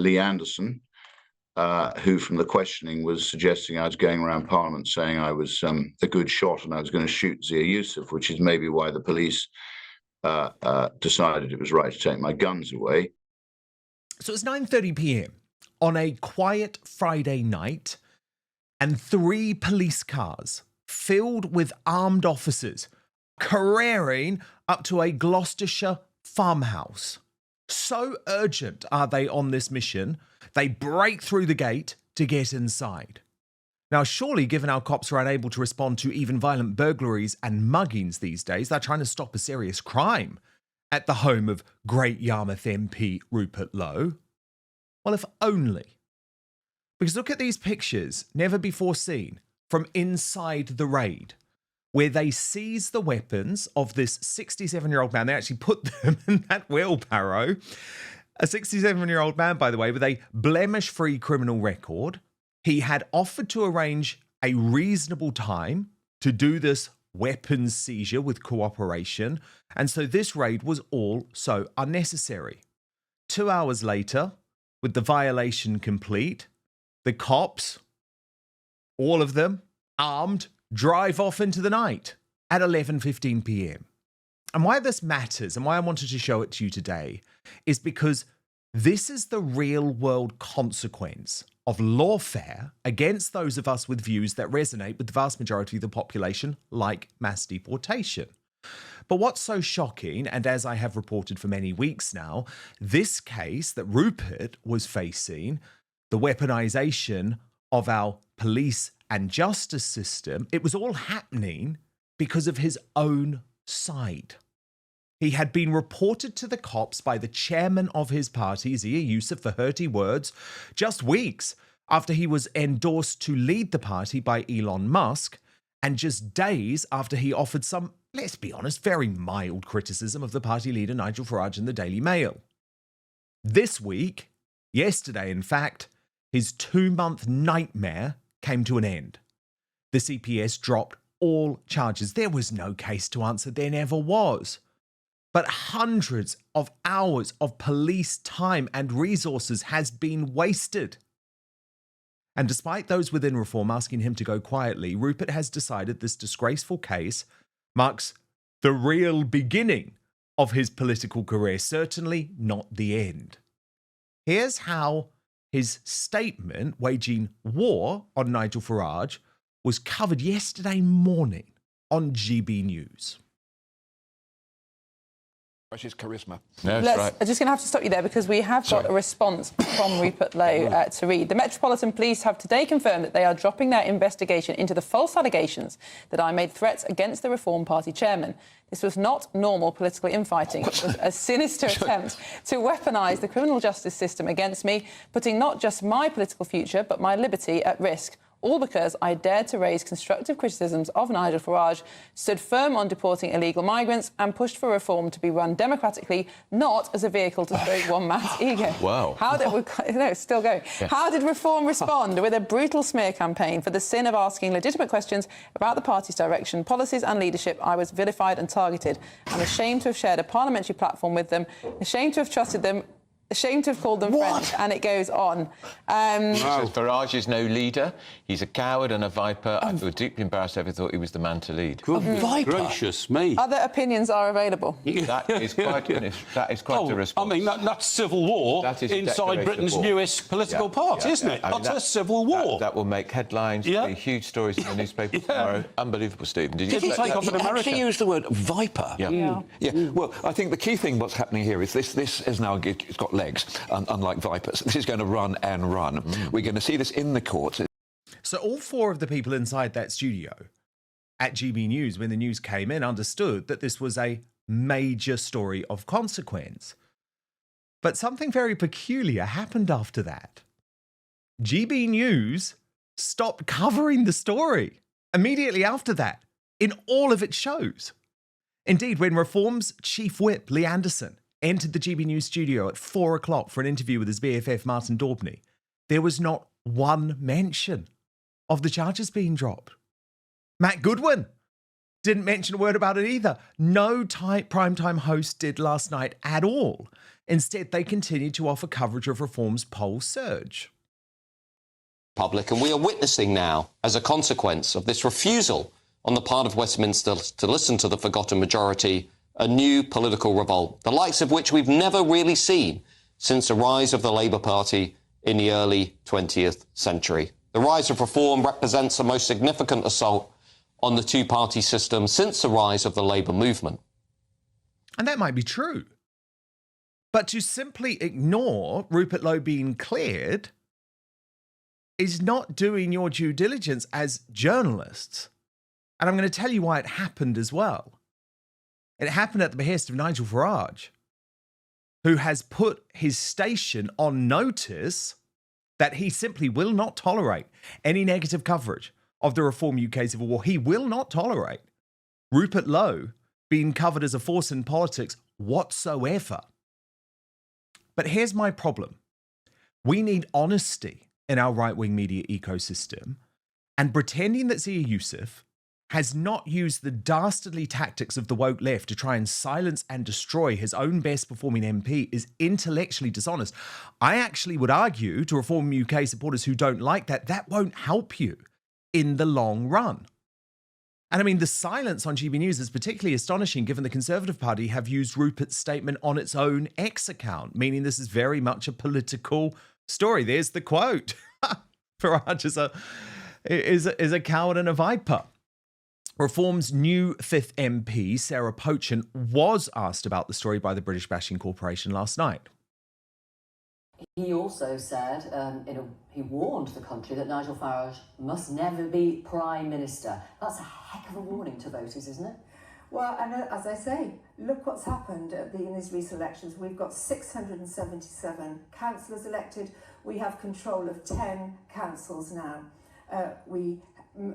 Lee Anderson, who from the questioning was suggesting I was going around Parliament saying I was a good shot and I was going to shoot Zia Yusuf, which is maybe why the police decided it was right to take my guns away. So it's 9:30 p.m. on a quiet Friday night, and 3 police cars filled with armed officers careering up to a Gloucestershire farmhouse. So urgent are they on this mission, they break through the gate to get inside. Now, surely, given our cops are unable to respond to even violent burglaries and muggings these days, they're trying to stop a serious crime at the home of Great Yarmouth MP Rupert Lowe. Well, if only. Because look at these pictures, never before seen, from inside the raid, where they seize the weapons of this 67-year-old man. They actually put them in that wheelbarrow. A 67-year-old man, by the way, with a blemish-free criminal record. He had offered to arrange a reasonable time to do this weapons seizure with cooperation, and so this raid was all so unnecessary. 2 hours later, with the violation complete, the cops, all of them, armed, drive off into the night at 11:15 p.m. And why this matters and why I wanted to show it to you today is because this is the real-world consequence of lawfare against those of us with views that resonate with the vast majority of the population, like mass deportation. But what's so shocking, and as I have reported for many weeks now, this case that Rupert was facing, the weaponisation of our police and justice system, it was all happening because of his own side. He had been reported to the cops by the chairman of his party, Zia Yusuf, for hurty words, just weeks after he was endorsed to lead the party by Elon Musk, and just days after he offered some, let's be honest, very mild criticism of the party leader Nigel Farage in the Daily Mail. This week, yesterday in fact, his 2-month nightmare came to an end. The CPS dropped all charges. There was no case to answer, there never was. But hundreds of hours of police time and resources has been wasted. And despite those within Reform asking him to go quietly, Rupert has decided this disgraceful case marks the real beginning of his political career, certainly not the end. Here's how his statement waging war on Nigel Farage was covered yesterday morning on GB News. His charisma. No, that's right. I'm just going to have to stop you there because we have got a response from Rupert Lowe to read. The Metropolitan Police have today confirmed that they are dropping their investigation into the false allegations that I made threats against the Reform Party chairman. This was not normal political infighting. It was a sinister attempt to weaponise the criminal justice system against me, putting not just my political future but my liberty at risk. All because I dared to raise constructive criticisms of Nigel Farage, stood firm on deporting illegal migrants and pushed for reform to be run democratically, not as a vehicle to stroke one man's ego. Wow. How did Reform respond? With a brutal smear campaign for the sin of asking legitimate questions about the party's direction, policies and leadership. I was vilified and targeted. I'm ashamed to have shared a parliamentary platform with them, ashamed to have trusted them, ashamed to have called them friends, and it goes on. Farage is no leader. He's a coward and a viper. I feel deeply embarrassed. I ever thought he was the man to lead. Good viper. Gracious me. Other opinions are available. That is quite a response. I mean, that's civil war inside Britain's newest political party, isn't it? Utter civil war. That will make headlines, be huge stories in the newspaper tomorrow. Unbelievable, Stephen. Did you take off in America? Actually used the word viper. Yeah. Well, I think the key thing what's happening here is this is now, it's got legs, unlike vipers. This is going to run and run. We're going to see this in the courts. So all 4 of the people inside that studio at GB News, when the news came in, understood that this was a major story of consequence. But something very peculiar happened after that. GB News stopped covering the story immediately after that in all of its shows. Indeed, when Reform's chief whip, Lee Anderson, entered the GB News studio at 4 o'clock for an interview with his BFF, Martin Daubney, there was not one mention of the charges being dropped. Matt Goodwin didn't mention a word about it either. No primetime host did last night at all. Instead, they continued to offer coverage of Reform's poll surge. Public, and we are witnessing now, as a consequence of this refusal on the part of Westminster to listen to the forgotten majority, a new political revolt, the likes of which we've never really seen since the rise of the Labour Party in the early 20th century. The rise of Reform represents the most significant assault on the two-party system since the rise of the Labour movement. And that might be true. But to simply ignore Rupert Lowe being cleared is not doing your due diligence as journalists. And I'm going to tell you why it happened as well. It happened at the behest of Nigel Farage, who has put his station on notice that he simply will not tolerate any negative coverage of the Reform UK Civil War. He will not tolerate Rupert Lowe being covered as a force in politics whatsoever. But here's my problem. We need honesty in our right-wing media ecosystem, and pretending that Zia Yusuf has not used the dastardly tactics of the woke left to try and silence and destroy his own best-performing MP is intellectually dishonest. I actually would argue to Reform UK supporters who don't like that, that won't help you in the long run. And I mean, the silence on GB News is particularly astonishing given the Conservative Party have used Rupert's statement on its own X account, meaning this is very much a political story. There's the quote. Farage is a coward and a viper. Reform's new 5th MP, Sarah Pochin, was asked about the story by the British Bashing Corporation last night. He also said, he warned the country that Nigel Farage must never be Prime Minister. That's a heck of a warning to voters, isn't it? Well, and as I say, look what's happened in these recent elections. We've got 677 councillors elected. We have control of 10 councils now. We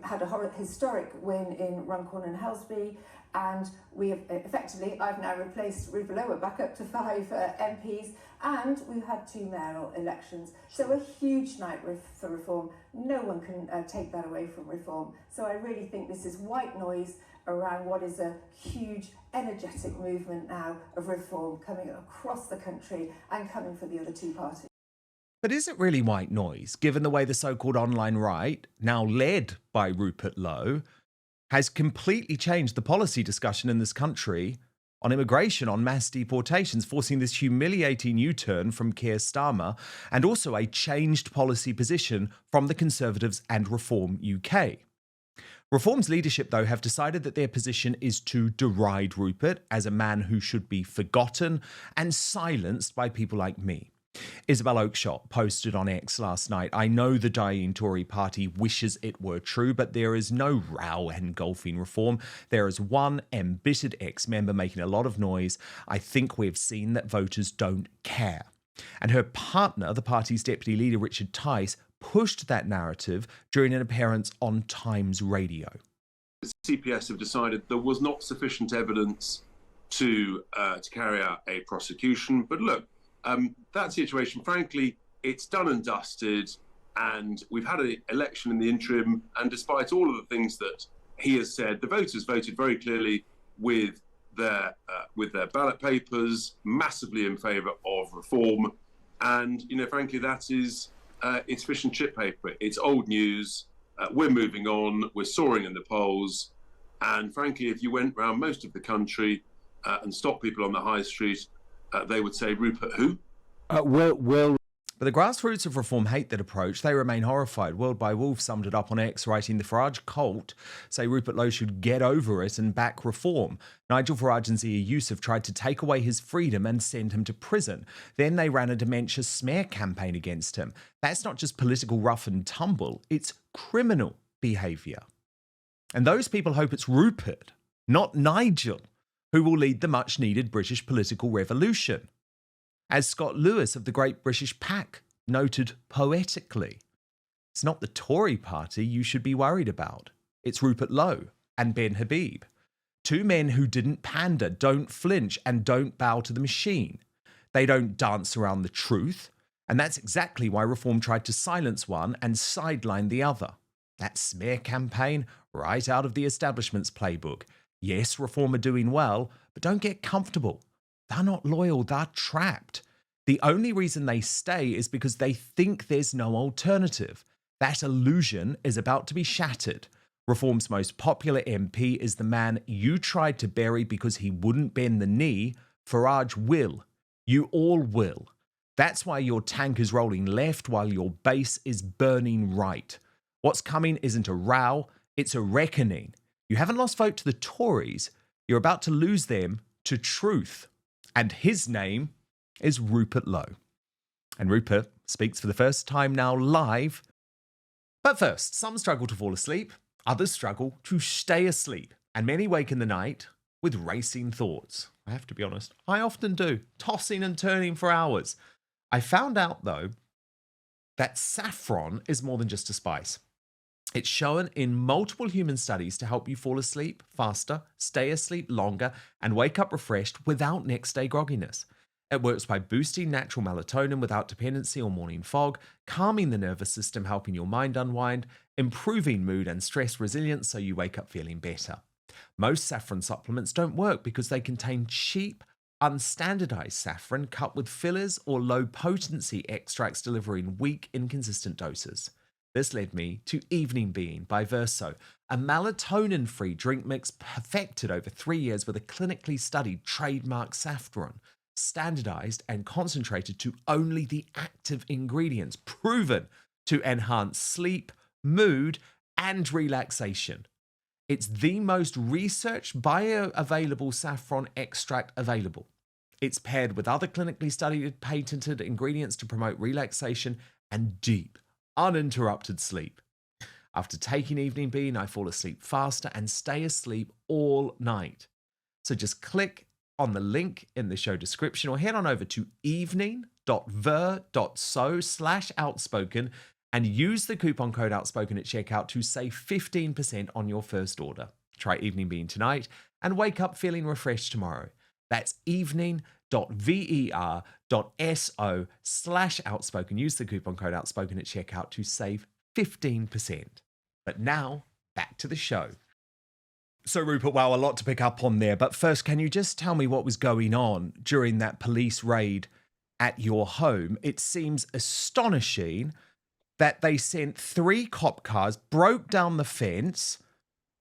had a historic win in Runcorn and Helsby, and we have effectively, I've now replaced Rupert Lowe back up to 5 MPs, and we've had 2 mayoral elections. So a huge night for Reform. No one can take that away from Reform. So I really think this is white noise around what is a huge, energetic movement now of Reform coming across the country and coming for the other 2 parties. But is it really white noise, given the way the so-called online right, now led by Rupert Lowe, has completely changed the policy discussion in this country on immigration, on mass deportations, forcing this humiliating U-turn from Keir Starmer, and also a changed policy position from the Conservatives and Reform UK. Reform's leadership, though, have decided that their position is to deride Rupert as a man who should be forgotten and silenced by people like me. Isabel Oakeshott posted on X last night, "I know the dying Tory party wishes it were true, but there is no row engulfing Reform. There is one embittered ex-member making a lot of noise. I think we've seen that voters don't care." And her partner, the party's deputy leader, Richard Tice, pushed that narrative during an appearance on Times Radio. The CPS have decided there was not sufficient evidence to carry out a prosecution. But look, that situation, frankly, it's done and dusted, and we've had an election in the interim, and despite all of the things that he has said, the voters voted very clearly with their ballot papers, massively in favour of Reform, and, you know, frankly, that is it's fish and chip paper. It's old news. We're moving on. We're soaring in the polls, and frankly, if you went around most of the country and stopped people on the high street, they would say, "Rupert who?" But the grassroots of Reform hate that approach. They remain horrified. World by Wolf summed it up on X, writing, "The Farage cult say Rupert Lowe should get over it and back Reform. Nigel Farage and Zia Yusuf tried to take away his freedom and send him to prison. Then they ran a dementia smear campaign against him. That's not just political rough and tumble, it's criminal behaviour." And those people hope it's Rupert, not Nigel, who will lead the much-needed British political revolution. As Scott Lewis of the Great British Pack noted poetically, it's not the Tory party you should be worried about. It's Rupert Lowe and Ben Habib. 2 men who didn't pander, don't flinch, and don't bow to the machine. They don't dance around the truth, and that's exactly why Reform tried to silence one and sideline the other. That smear campaign, right out of the establishment's playbook. Yes, Reform are doing well, but don't get comfortable. They're not loyal, they're trapped. The only reason they stay is because they think there's no alternative. That illusion is about to be shattered. Reform's most popular MP is the man you tried to bury because he wouldn't bend the knee. Farage will. You all will. That's why your tank is rolling left while your base is burning right. What's coming isn't a row, it's a reckoning. You haven't lost vote to the Tories, you're about to lose them to truth. And his name is Rupert Lowe. And Rupert speaks for the first time now live. But first, some struggle to fall asleep, others struggle to stay asleep, and many wake in the night with racing thoughts. I have to be honest, I often do, tossing and turning for hours. I found out, though, that saffron is more than just a spice. It's shown in multiple human studies to help you fall asleep faster, stay asleep longer, and wake up refreshed without next-day grogginess. It works by boosting natural melatonin without dependency on morning fog, calming the nervous system, helping your mind unwind, improving mood and stress resilience so you wake up feeling better. Most saffron supplements don't work because they contain cheap, unstandardized saffron cut with fillers or low-potency extracts delivering weak, inconsistent doses. This led me to Evening Being by Verso, a melatonin-free drink mix perfected over 3 years with a clinically studied trademark saffron, standardized and concentrated to only the active ingredients, proven to enhance sleep, mood, and relaxation. It's the most researched bioavailable saffron extract available. It's paired with other clinically studied patented ingredients to promote relaxation and deep, uninterrupted sleep. After taking Evening Bean, I fall asleep faster and stay asleep all night. So just click on the link in the show description or head on over to evening.ver.so/outspoken and use the coupon code outspoken at checkout to save 15% on your first order. Try Evening Bean tonight and wake up feeling refreshed tomorrow. That's evening.ver.so/outspoken. Use the coupon code outspoken at checkout to save 15%. But now, back to the show. So, Rupert, wow, a lot to pick up on there. But first, can you just tell me what was going on during that police raid at your home? It seems astonishing that they sent 3 cop cars, broke down the fence,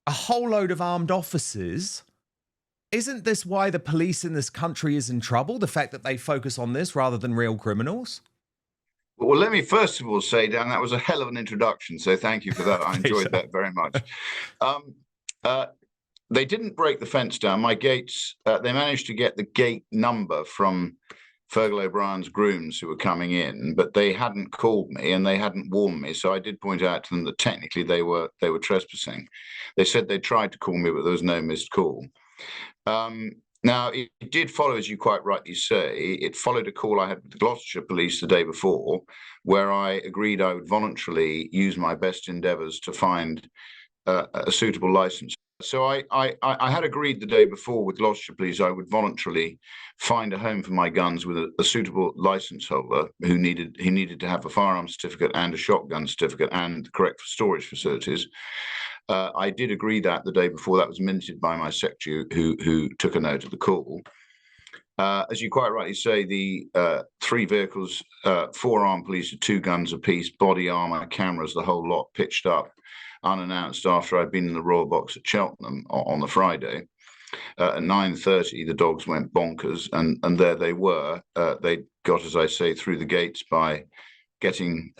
a whole load of armed officers. Isn't this why the police in this country is in trouble? The fact that they focus on this rather than real criminals? Well, let me first of all say, Dan, that was a hell of an introduction. So thank you for that. I enjoyed that very much. They didn't break the fence down. My gates, they managed to get the gate number from Fergal O'Brien's grooms who were coming in, but they hadn't called me and they hadn't warned me. So I did point out to them that technically they were trespassing. They said they tried to call me, but there was no missed call. Now, it did follow, as you quite rightly say, it followed a call I had with the Gloucestershire police the day before, where I agreed I would voluntarily use my best endeavours to find a suitable licence. So I had agreed the day before with Gloucestershire police I would voluntarily find a home for my guns with a suitable licence holder who needed to have a firearms certificate and a shotgun certificate and the correct storage facilities. I did agree that the day before. That was minted by my secretary who took a note of the call. As you quite rightly say, the 3 vehicles, 4 armed police with 2 guns apiece, body armour, cameras, the whole lot pitched up unannounced after I'd been in the Royal Box at Cheltenham on the Friday. At 9:30, the dogs went bonkers, and there they were. They got, as I say, through the gates by getting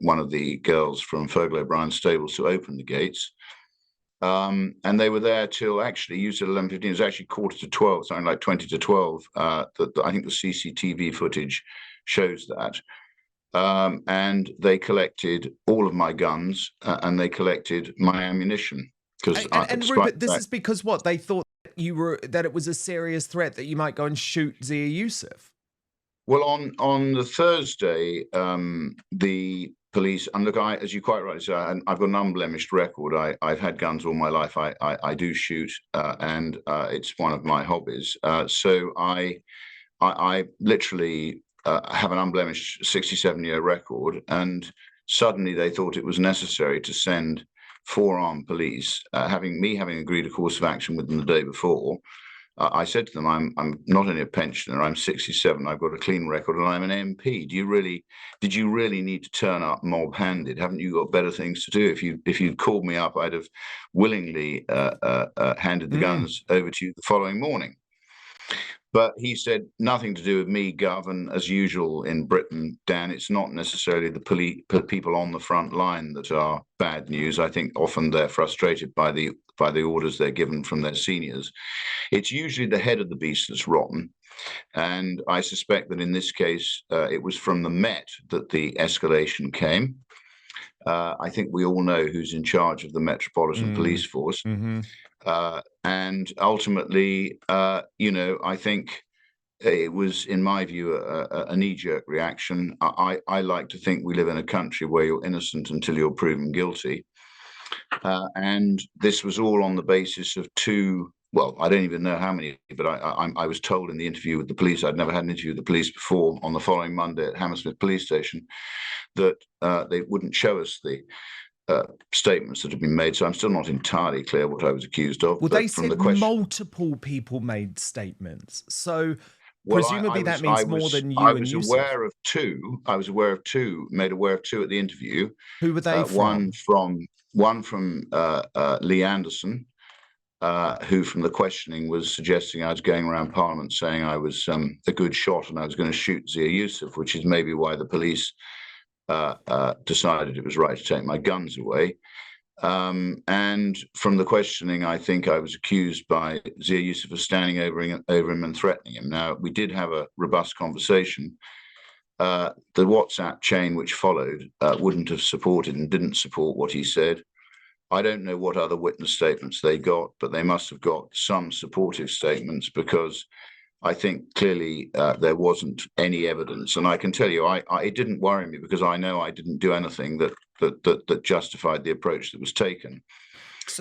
one of the girls from Fergal O'Brien's stables to open the gates. And they were there till, actually, you said 11:15, it was actually 11:45, something like 20 to 12. I think the CCTV footage shows that. And they collected all of my guns and they collected my ammunition. And Rupert, this is because what? They thought that it was a serious threat that you might go and shoot Zia Yusuf. Well, on the Thursday, the police, and look, as you quite rightly say, I've got an unblemished record. I've had guns all my life. I do shoot, and it's one of my hobbies. So I literally have an unblemished 67-year record, and suddenly they thought it was necessary to send 4 armed police, having agreed a course of action with them the day before. I said to them, I'm not only a pensioner, I'm 67, I've got a clean record, and I'm an MP. Did you really need to turn up mob-handed? Haven't you got better things to do? If you'd called me up, I'd have willingly handed the guns over to you the following morning. But he said, nothing to do with me, Gov, and as usual in Britain, Dan, it's not necessarily the people on the front line that are bad news. I think often they're frustrated by the orders they're given from their seniors. It's usually the head of the beast that's rotten. And I suspect that in this case, it was from the Met that the escalation came. I think we all know who's in charge of the Metropolitan Police Force. And ultimately, I think it was, in my view, a knee-jerk reaction. I like to think we live in a country where you're innocent until you're proven guilty. And this was all on the basis of 2, well, I don't even know how many, but I was told in the interview with the police, I'd never had an interview with the police before, on the following Monday at Hammersmith Police Station, that they wouldn't show us the statements that have been made, so I'm still not entirely clear what I was accused of. Well, they said multiple people made statements, so presumably that means more than you and Yusuf. I was aware of two, made aware of 2 at the interview. Who were they from? One from Lee Anderson, who from the questioning was suggesting I was going around Parliament saying I was a good shot and I was going to shoot Zia Yusuf, which is maybe why the police decided it was right to take my guns away. And from the questioning, I think I was accused by Zia Yusuf of standing over him and threatening him. Now, we did have a robust conversation. The WhatsApp chain which followed wouldn't have supported and didn't support what he said. I don't know what other witness statements they got, but they must have got some supportive statements, because I think clearly there wasn't any evidence. And I can tell you, it didn't worry me, because I know I didn't do anything that justified the approach that was taken.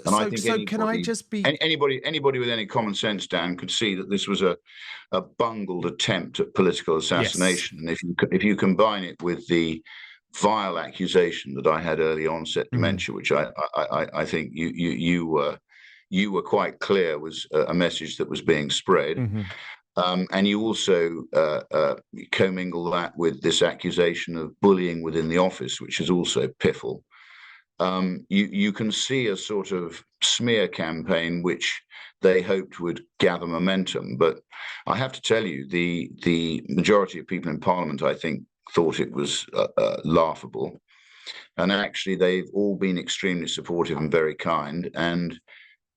And I think can I just be anybody with any common sense, Dan, could see that this was a bungled attempt at political assassination. Yes. And if you combine it with the vile accusation that I had early onset dementia, which I think you were quite clear was a message that was being spread. And you also commingle that with this accusation of bullying within the office, which is also piffle. You can see a sort of smear campaign which they hoped would gather momentum. But I have to tell you, the majority of people in Parliament, I think, thought it was laughable. And actually, they've all been extremely supportive and very kind. And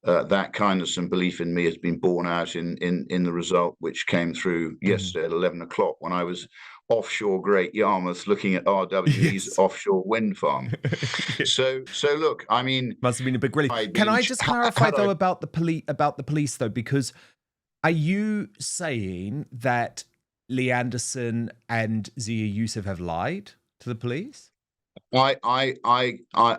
that kindness and belief in me has been borne out in the result which came through yesterday at 11 o'clock, when I was offshore Great Yarmouth looking at RWE's offshore wind farm. So look, I mean, must have been a big relief. Can I just clarify though about the police though, because are you saying that Lee Anderson and Zia Yusuf have lied to the police? I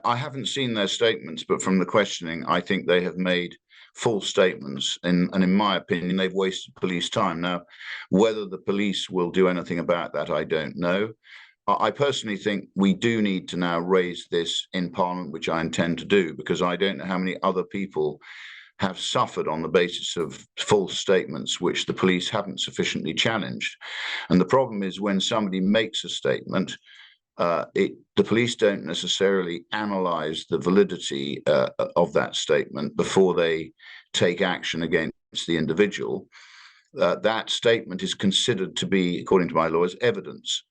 haven't seen their statements, but from the questioning, I think they have made false statements, and in my opinion, they've wasted police time. Now, whether the police will do anything about that, I don't know. I personally think we do need to now raise this in Parliament, which I intend to do, because I don't know how many other people have suffered on the basis of false statements which the police haven't sufficiently challenged. And the problem is, when somebody makes a statement, the police don't necessarily analyze the validity of that statement before they take action against the individual. That statement is considered to be, according to my law, as evidence.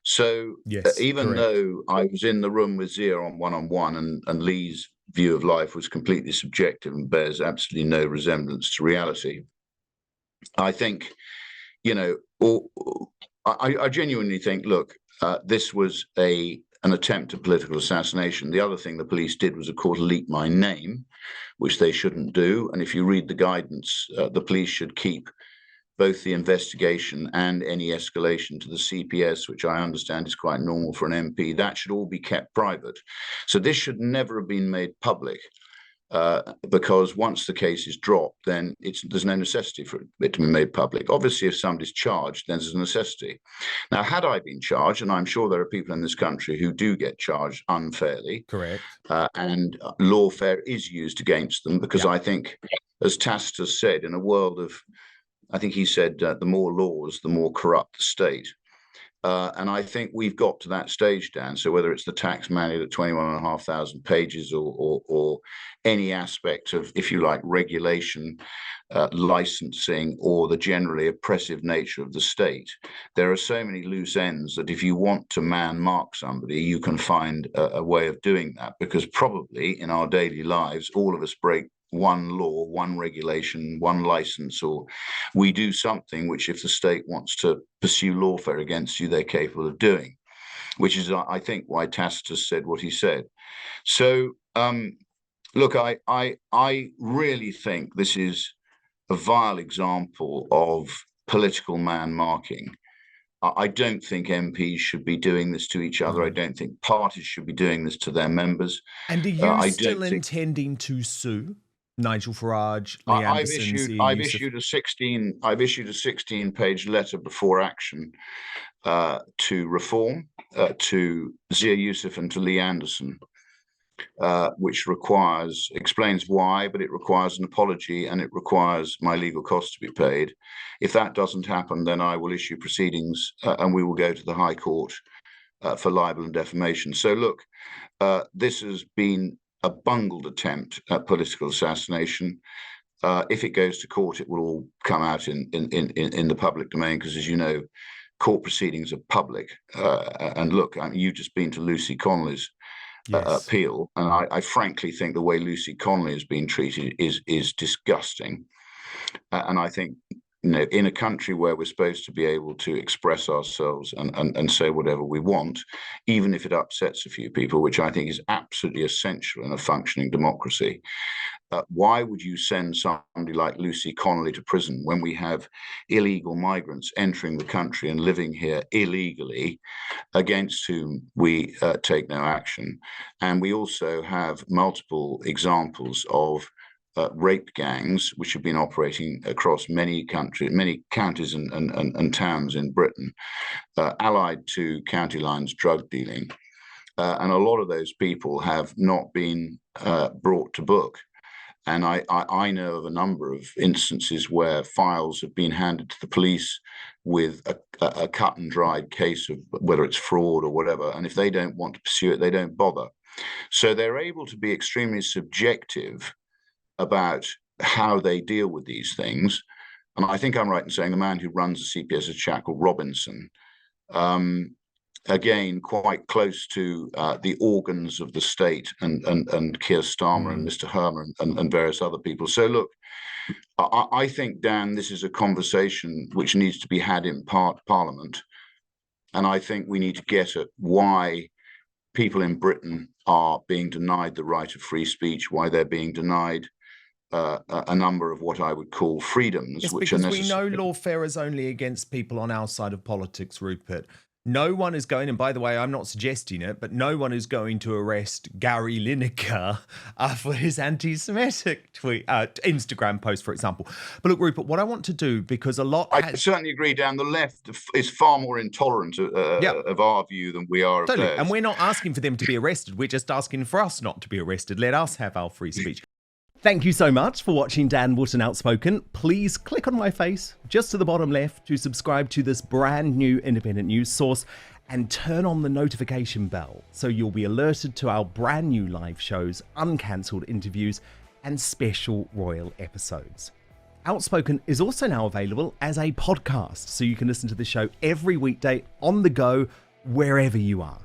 So even though I was in the room with Zia on one-on-one, and Lee's view of life was completely subjective and bears absolutely no resemblance to reality, I think, I genuinely think, look, this was an attempt at political assassination. The other thing the police did was, of course, leak my name, which they shouldn't do. And if you read the guidance, the police should keep both the investigation and any escalation to the CPS, which I understand is quite normal for an MP. That should all be kept private. So this should never have been made public. because once the case is dropped, then there's no necessity for it to be made public. Obviously, if somebody's charged, then there's a necessity. Now, had I been charged, and I'm sure there are people in this country who do get charged unfairly, correct, and lawfare is used against them, because I think, as Tacitus said, in a world of, I think he said, the more laws, the more corrupt the state. And I think we've got to that stage, Dan. So whether it's the tax manual at 21,500 pages or any aspect of, if you like, regulation, licensing, or the generally oppressive nature of the state, there are so many loose ends that if you want to mark somebody, you can find a way of doing that, because probably in our daily lives, all of us break one law, one regulation, one license, or we do something which, if the state wants to pursue lawfare against you, they're capable of doing, which is, I think, why Tacitus said what he said. So, look, I really think this is a vile example of political man-marking. I don't think MPs should be doing this to each other. I don't think parties should be doing this to their members. And are you still intending to sue Nigel Farage, Lee Anderson, I've issued a 16-page letter before action to Reform, to Zia Yusuf and to Lee Anderson, which explains why, but it requires an apology and it requires my legal costs to be paid. If that doesn't happen, then I will issue proceedings and we will go to the High Court for libel and defamation. So look, this has been a bungled attempt at political assassination. If it goes to court, it will all come out in the public domain, because, as you know, court proceedings are public. And look, you've just been to Lucy Connolly's appeal, and I frankly think the way Lucy Connolly has been treated is disgusting. And I think, you know, in a country where we're supposed to be able to express ourselves and say whatever we want, even if it upsets a few people, which I think is absolutely essential in a functioning democracy, why would you send somebody like Lucy Connolly to prison when we have illegal migrants entering the country and living here illegally, against whom we take no action? And we also have multiple examples of rape gangs which have been operating across many counties and towns in Britain, allied to county lines drug dealing. And a lot of those people have not been brought to book. And I know of a number of instances where files have been handed to the police with a cut and dried case of whether it's fraud or whatever. And if they don't want to pursue it, they don't bother. So they're able to be extremely subjective about how they deal with these things. And I think I'm right in saying the man who runs the CPS is a chap called Robinson, again, quite close to the organs of the state, and Keir Starmer and Mr. Herman and various other people. So look, I think, Dan, this is a conversation which needs to be had in Parliament. And I think we need to get at why people in Britain are being denied the right of free speech, why they're being denied a number of what I would call freedoms, it's which are necessary. Because we know lawfare is only against people on our side of politics, Rupert. No one is going, and by the way, I'm not suggesting it, but no one is going to arrest Gary Lineker for his anti-Semitic tweet, Instagram post, for example. But look, Rupert, what I want to do, because I certainly agree, Dan, the left is far more intolerant of our view than we are of theirs. And we're not asking for them to be arrested. We're just asking for us not to be arrested. Let us have our free speech. Thank you so much for watching Dan Wootton Outspoken. Please click on my face just to the bottom left to subscribe to this brand new independent news source and turn on the notification bell so you'll be alerted to our brand new live shows, uncancelled interviews and special royal episodes. Outspoken is also now available as a podcast, so you can listen to the show every weekday on the go wherever you are.